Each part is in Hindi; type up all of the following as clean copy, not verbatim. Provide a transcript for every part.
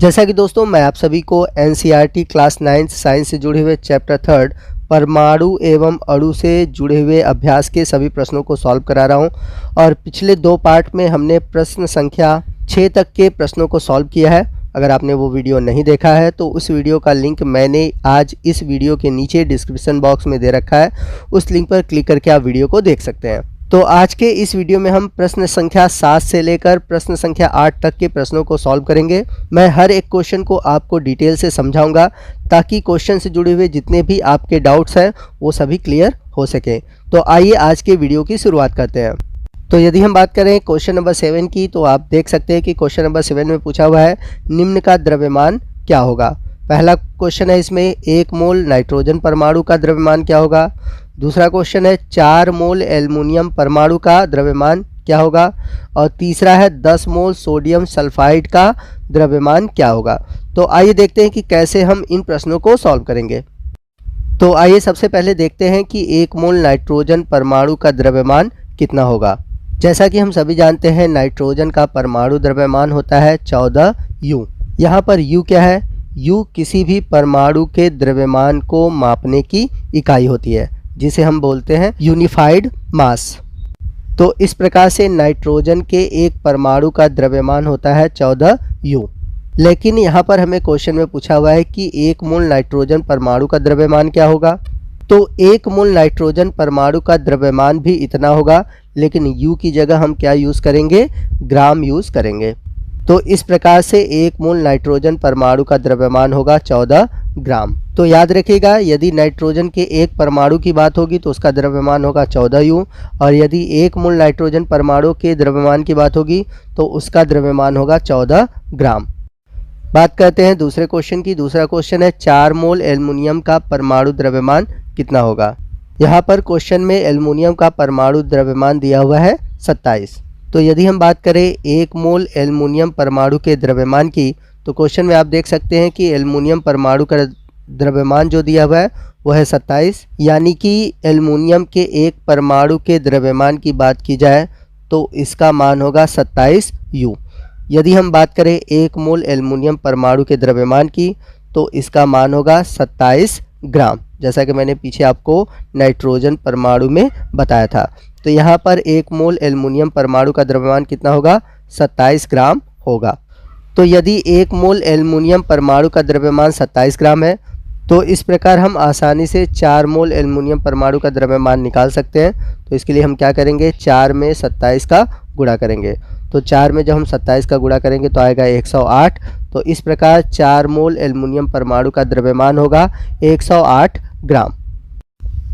जैसा कि दोस्तों मैं आप सभी को एनसीईआरटी क्लास 9 साइंस से जुड़े हुए चैप्टर 3 परमाणु एवं अणु से जुड़े हुए अभ्यास के सभी प्रश्नों को सॉल्व करा रहा हूं और पिछले 2 पार्ट में हमने प्रश्न संख्या 6 तक के प्रश्नों को सॉल्व किया है। अगर आपने वो वीडियो नहीं देखा है तो उस वीडियो का लिंक मैंने आज इस वीडियो के नीचे डिस्क्रिप्शन बॉक्स में दे रखा है, उस लिंक पर क्लिक करके आप वीडियो को देख सकते हैं। तो आज के इस वीडियो में हम प्रश्न संख्या 7 से लेकर प्रश्न संख्या 8 तक के प्रश्नों को सॉल्व करेंगे। मैं हर एक क्वेश्चन को आपको डिटेल से समझाऊंगा ताकि क्वेश्चन से जुड़े हुए जितने भी आपके डाउट्स हैं वो सभी क्लियर हो सकें। तो आइए आज के वीडियो की शुरुआत करते हैं। तो यदि हम बात करें क्वेश्चन नंबर 7 की, तो आप देख सकते हैं कि क्वेश्चन नंबर 7 में पूछा हुआ है निम्न का द्रव्यमान क्या होगा। पहला क्वेश्चन है इसमें 1 मोल नाइट्रोजन परमाणु का द्रव्यमान क्या होगा। दूसरा क्वेश्चन है 4 मोल एल्युमिनियम परमाणु का द्रव्यमान क्या होगा। और तीसरा है 10 मोल सोडियम सल्फाइड का द्रव्यमान क्या होगा। तो आइए देखते हैं कि कैसे हम इन प्रश्नों को सॉल्व करेंगे। तो आइए सबसे पहले देखते हैं कि 1 मोल नाइट्रोजन परमाणु का द्रव्यमान कितना होगा। जैसा कि हम सभी जानते हैं नाइट्रोजन का परमाणु द्रव्यमान होता है 14 U। यहाँ पर U क्या है? U किसी भी परमाणु के द्रव्यमान को मापने की इकाई होती है जिसे हम बोलते हैं यूनिफाइड मास। तो इस प्रकार से नाइट्रोजन के एक परमाणु का द्रव्यमान होता है 14 U। लेकिन यहाँ पर हमें क्वेश्चन में पूछा हुआ है कि 1 मोल नाइट्रोजन परमाणु का द्रव्यमान क्या होगा। तो 1 मोल नाइट्रोजन परमाणु का द्रव्यमान भी इतना होगा, लेकिन U की जगह हम क्या यूज़ करेंगे? ग्राम यूज़ करेंगे। तो इस प्रकार से 1 मोल नाइट्रोजन परमाणु का द्रव्यमान होगा 14 ग्राम। तो याद रखिएगा, यदि नाइट्रोजन के एक परमाणु की बात होगी तो उसका द्रव्यमान होगा 14 U, और यदि 1 मोल नाइट्रोजन परमाणु के द्रव्यमान की बात होगी तो उसका द्रव्यमान होगा 14 ग्राम। बात करते हैं दूसरे क्वेश्चन की। दूसरा क्वेश्चन है 4 मोल एल्युमिनियम का परमाणु द्रव्यमान कितना होगा। यहाँ पर क्वेश्चन में एल्युमिनियम का परमाणु द्रव्यमान दिया हुआ है 27। तो यदि हम बात करें 1 मोल एल्युमिनियम परमाणु के द्रव्यमान की, तो क्वेश्चन में आप देख सकते हैं कि एल्युमिनियम परमाणु का द्रव्यमान जो दिया हुआ है वो है 27, यानी कि एल्युमिनियम के एक परमाणु के द्रव्यमान की बात की जाए तो इसका मान होगा 27 U। यदि हम बात करें 1 मोल एल्युमिनियम परमाणु के द्रव्यमान की तो इसका मान होगा 27 ग्राम, जैसा कि मैंने पीछे आपको नाइट्रोजन परमाणु में बताया था। तो यहाँ पर 1 मोल एल्युमिनियम परमाणु का द्रव्यमान कितना होगा? 27 ग्राम होगा। तो यदि 1 मोल एल्युमिनियम परमाणु का द्रव्यमान 27 ग्राम है तो इस प्रकार हम आसानी से 4 मोल एल्युमिनियम परमाणु का द्रव्यमान निकाल सकते हैं। तो इसके लिए हम क्या करेंगे? 4 में 27 का गुणा करेंगे। तो 4 में जब हम 27 का गुणा करेंगे तो आएगा 108। तो इस प्रकार 4 मोल एल्युमिनियम परमाणु का द्रव्यमान होगा 108 ग्राम।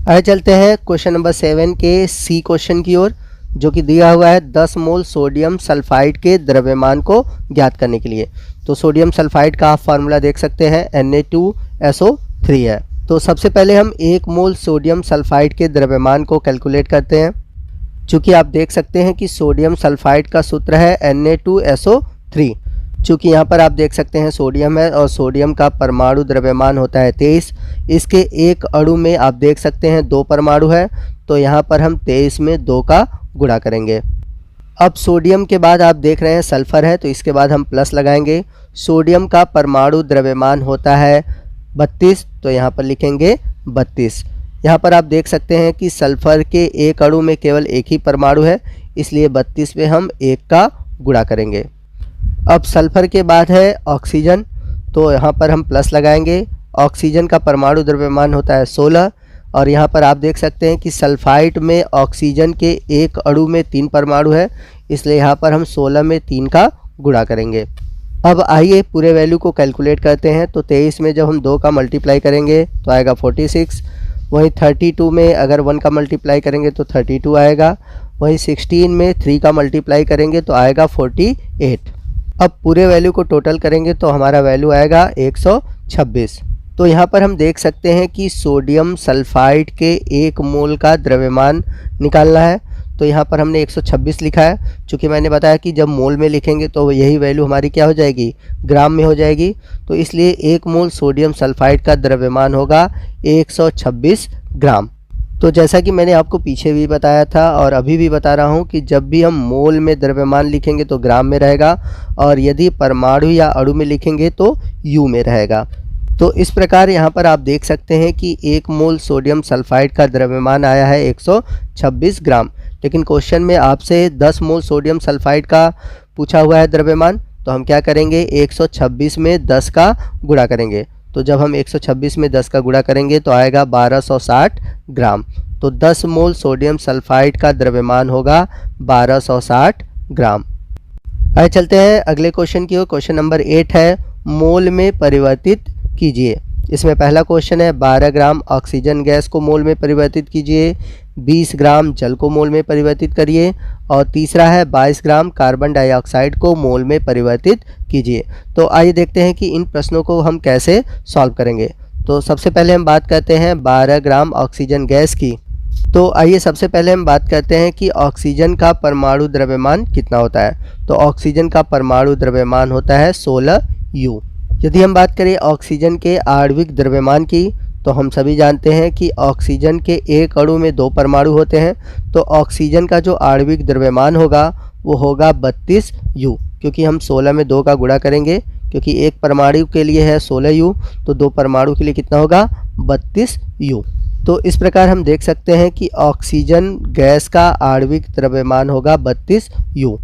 आगे चलते हैं क्वेश्चन नंबर 7 के सी क्वेश्चन की ओर, जो कि दिया हुआ है 10 मोल सोडियम सल्फाइड के द्रव्यमान को ज्ञात करने के लिए। तो सोडियम सल्फाइड का आप फार्मूला देख सकते हैं Na2SO3 है। तो सबसे पहले हम 1 मोल सोडियम सल्फाइड के द्रव्यमान को कैलकुलेट करते हैं। चूँकि आप देख सकते हैं कि सोडियम सल्फाइड का सूत्र है Na2SO3। चूँकि यहाँ पर आप देख सकते हैं सोडियम है और सोडियम का परमाणु द्रव्यमान होता है 23। इसके एक अणु में आप देख सकते हैं 2 परमाणु है, तो यहाँ पर हम 23 में 2 का गुणा करेंगे। अब सोडियम के बाद आप देख रहे हैं सल्फर है, तो इसके बाद हम प्लस लगाएंगे। सोडियम का परमाणु द्रव्यमान होता है 32, तो यहाँ पर लिखेंगे 32। यहाँ पर आप देख सकते हैं कि सल्फर के एक अणु में केवल एक ही परमाणु है, इसलिए 32 में हम 1 का गुणा करेंगे। अब सल्फर के बाद है ऑक्सीजन, तो यहाँ पर हम प्लस लगाएंगे। ऑक्सीजन का परमाणु द्रव्यमान होता है 16, और यहाँ पर आप देख सकते हैं कि सल्फाइड में ऑक्सीजन के एक अणु में 3 परमाणु है, इसलिए यहाँ पर हम 16 में 3 का गुणा करेंगे। अब आइए पूरे वैल्यू को कैलकुलेट करते हैं। तो 23 में जब हम 2 का मल्टीप्लाई करेंगे तो आएगा 46। वहीं 32 में अगर 1 का मल्टीप्लाई करेंगे तो 32 आएगा। वहीं 16 में 3 का मल्टीप्लाई करेंगे तो आएगा 48। अब पूरे वैल्यू को टोटल करेंगे तो हमारा वैल्यू आएगा 126। तो यहाँ पर हम देख सकते हैं कि सोडियम सल्फाइड के 1 मोल का द्रव्यमान निकालना है। तो यहाँ पर हमने 126 लिखा है। चूँकि मैंने बताया कि जब मोल में लिखेंगे तो यही वैल्यू हमारी क्या हो जाएगी? ग्राम में हो जाएगी। तो इसलिए 1 मोल सोडियम सल्फाइड का द्रव्यमान होगा 126 ग्राम। तो जैसा कि मैंने आपको पीछे भी बताया था और अभी भी बता रहा हूँ कि जब भी हम मोल में द्रव्यमान लिखेंगे तो ग्राम में रहेगा, और यदि परमाणु या अणु में लिखेंगे तो यू में रहेगा। तो इस प्रकार यहाँ पर आप देख सकते हैं कि 1 मोल सोडियम सल्फाइड का द्रव्यमान आया है 126 ग्राम। लेकिन क्वेश्चन में आपसे 10 मोल सोडियम सल्फाइड का पूछा हुआ है द्रव्यमान, तो हम क्या करेंगे, 126 में 10 का गुणा करेंगे। तो जब हम 126 में 10 का गुणा करेंगे तो आएगा 1260 ग्राम। तो 10 मोल सोडियम सल्फाइड का द्रव्यमान होगा 1260 ग्राम। आइए चलते हैं अगले क्वेश्चन की ओर। क्वेश्चन नंबर 8 है, मोल में परिवर्तित कीजिए। इसमें पहला क्वेश्चन है 12 ग्राम ऑक्सीजन गैस को मोल में परिवर्तित कीजिए, 20 ग्राम जल को मोल में परिवर्तित करिए, और तीसरा है 22 ग्राम कार्बन डाइऑक्साइड को मोल में परिवर्तित कीजिए। तो आइए देखते हैं कि इन प्रश्नों को हम कैसे सॉल्व करेंगे। तो सबसे पहले हम बात करते हैं 12 ग्राम ऑक्सीजन गैस की। तो आइए सबसे पहले हम बात करते हैं कि ऑक्सीजन का परमाणु द्रव्यमान कितना होता है। तो ऑक्सीजन का परमाणु द्रव्यमान होता है 16 U। यदि हम बात करें ऑक्सीजन के आणविक द्रव्यमान की, तो हम सभी जानते हैं कि ऑक्सीजन के एक अणु में 2 परमाणु होते हैं। तो ऑक्सीजन का जो आणविक द्रव्यमान होगा वो होगा 32 U, क्योंकि हम 16 में 2 का गुणा करेंगे, क्योंकि एक परमाणु के लिए है 16 U, तो 2 परमाणु के लिए कितना होगा, 32 U। तो इस प्रकार हम देख सकते हैं कि ऑक्सीजन गैस का आणविक द्रव्यमान होगा 32 U।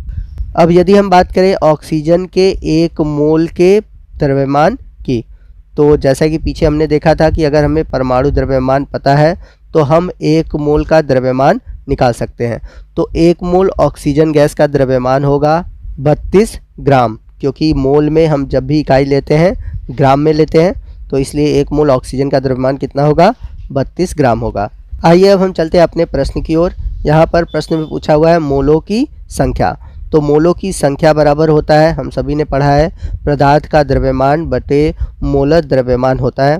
अब यदि हम बात करें ऑक्सीजन के 1 मोल के द्रव्यमान की, तो जैसा कि पीछे हमने देखा था कि अगर हमें परमाणु द्रव्यमान पता है तो हम 1 मोल का द्रव्यमान निकाल सकते हैं। तो 1 मोल ऑक्सीजन गैस का द्रव्यमान होगा 32 ग्राम, क्योंकि मोल में हम जब भी इकाई लेते हैं ग्राम में लेते हैं, तो इसलिए 1 मोल ऑक्सीजन का द्रव्यमान कितना होगा, 32 ग्राम होगा। आइए अब हम चलते हैं अपने प्रश्न की ओर। यहाँ पर प्रश्न में पूछा हुआ है मोलों की संख्या। तो मोलों की संख्या बराबर होता है, हम सभी ने पढ़ा है, पदार्थ का द्रव्यमान बटे मोलर द्रव्यमान होता है।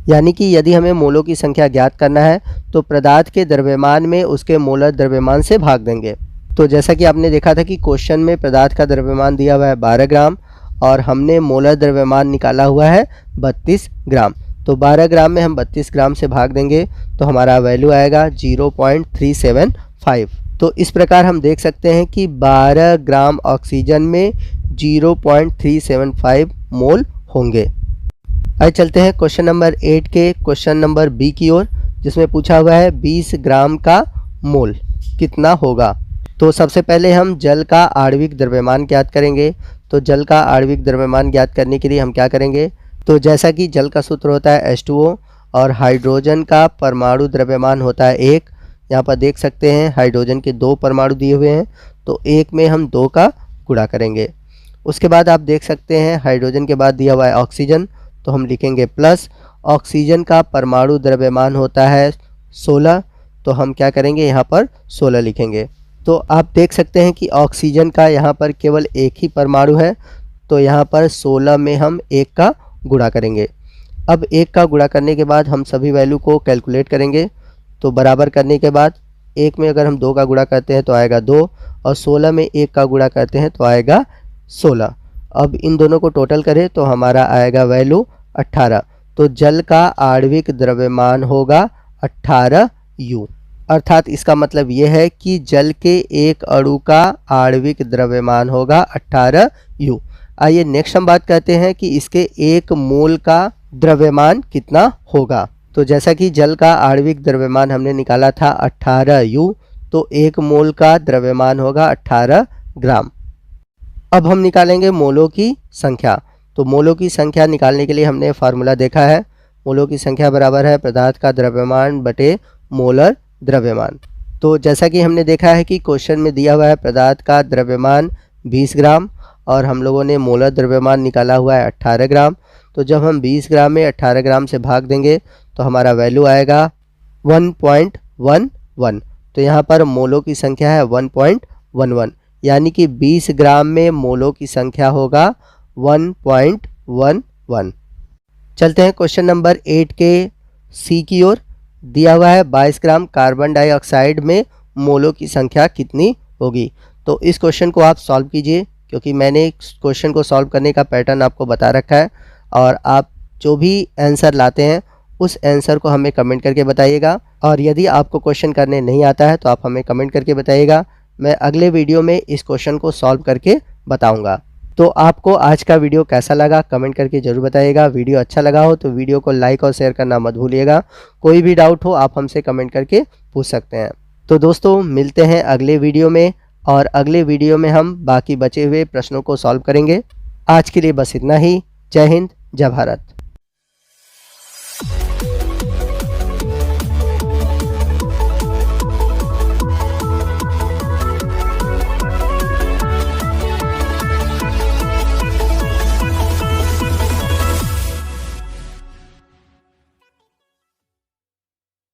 यानी कि यदि हमें मोलों की संख्या ज्ञात करना है तो पदार्थ के द्रव्यमान में उसके मोलर द्रव्यमान से भाग देंगे। तो जैसा कि आपने देखा था कि क्वेश्चन में पदार्थ का द्रव्यमान दिया हुआ है 12 ग्राम और हमने मोलर द्रव्यमान निकाला हुआ है 32 ग्राम। तो 12 ग्राम में हम 32 ग्राम से भाग देंगे तो हमारा वैल्यू आएगा 0.375। तो इस प्रकार हम देख सकते हैं कि 12 ग्राम ऑक्सीजन में 0.375 मोल होंगे। आइए चलते हैं क्वेश्चन नंबर 8 के क्वेश्चन नंबर बी की ओर, जिसमें पूछा हुआ है 20 ग्राम का मोल कितना होगा। तो सबसे पहले हम जल का आणविक द्रव्यमान ज्ञात करेंगे। तो जल का आणविक द्रव्यमान ज्ञात करने के लिए हम क्या करेंगे, तो जैसा कि जल का सूत्र होता है H2O और हाइड्रोजन का परमाणु द्रव्यमान होता है 1। यहाँ पर देख सकते हैं हाइड्रोजन के 2 परमाणु दिए हुए हैं, तो 1 में हम 2 का गुणा करेंगे। उसके बाद आप देख सकते हैं हाइड्रोजन के बाद दिया हुआ है ऑक्सीजन, तो हम लिखेंगे प्लस। ऑक्सीजन का परमाणु द्रव्यमान होता है 16, तो हम क्या करेंगे, यहाँ पर 16 लिखेंगे। तो आप देख सकते हैं कि ऑक्सीजन का यहाँ पर केवल एक ही परमाणु है, तो यहाँ पर 16 में हम 1 का गुणा करेंगे। अब 1 का गुणा करने के बाद हम सभी वैल्यू को कैलकुलेट करेंगे। तो बराबर करने के बाद 1 में अगर हम 2 का गुणा करते हैं तो आएगा 2, और 16 में 1 का गुणा करते हैं तो आएगा 16। अब इन दोनों को टोटल करें तो हमारा आएगा वैल्यू 18। तो जल का आणविक द्रव्यमान होगा 18 U। अर्थात इसका मतलब ये है कि जल के एक अणु का आणविक द्रव्यमान होगा 18 U। आइए नेक्स्ट हम बात करते हैं कि इसके 1 मोल का द्रव्यमान कितना होगा। तो जैसा कि जल का आणविक द्रव्यमान हमने निकाला था 18 U, तो 1 मोल का द्रव्यमान होगा 18 ग्राम। अब हम निकालेंगे मोलों की संख्या। तो मोलों की संख्या निकालने के लिए हमने फार्मूला देखा है, मोलों की संख्या बराबर है पदार्थ का द्रव्यमान बटे मोलर द्रव्यमान। तो जैसा कि हमने देखा है कि क्वेश्चन में दिया हुआ है पदार्थ का द्रव्यमान 20 ग्राम और हम लोगों ने मोलर द्रव्यमान निकाला हुआ है 18 ग्राम। तो जब हम 20 ग्राम में 18 ग्राम से भाग देंगे तो हमारा वैल्यू आएगा 1.11। तो यहाँ पर मोलों की संख्या है 1.11, यानी कि 20 ग्राम में मोलों की संख्या होगा 1.11। चलते हैं क्वेश्चन नंबर 8 के सी की ओर। दिया हुआ है 22 ग्राम कार्बन डाइऑक्साइड में मोलों की संख्या कितनी होगी। तो इस क्वेश्चन को आप सॉल्व कीजिए, क्योंकि मैंने क्वेश्चन को सॉल्व करने का पैटर्न आपको बता रखा है, और आप जो भी आंसर लाते हैं उस आंसर को हमें कमेंट करके बताइएगा। और यदि आपको क्वेश्चन करने नहीं आता है तो आप हमें कमेंट करके बताइएगा। मैं अगले वीडियो में इस क्वेश्चन को सॉल्व करके बताऊंगा। तो आपको आज का वीडियो कैसा लगा कमेंट करके ज़रूर बताइएगा। वीडियो अच्छा लगा हो तो वीडियो को लाइक और शेयर करना मत भूलिएगा। कोई भी डाउट हो आप हमसे कमेंट करके पूछ सकते हैं। तो दोस्तों मिलते हैं अगले वीडियो में, और अगले वीडियो में हम बाकी बचे हुए प्रश्नों को सॉल्व करेंगे। आज के लिए बस इतना ही। जय हिंद, जय भारत।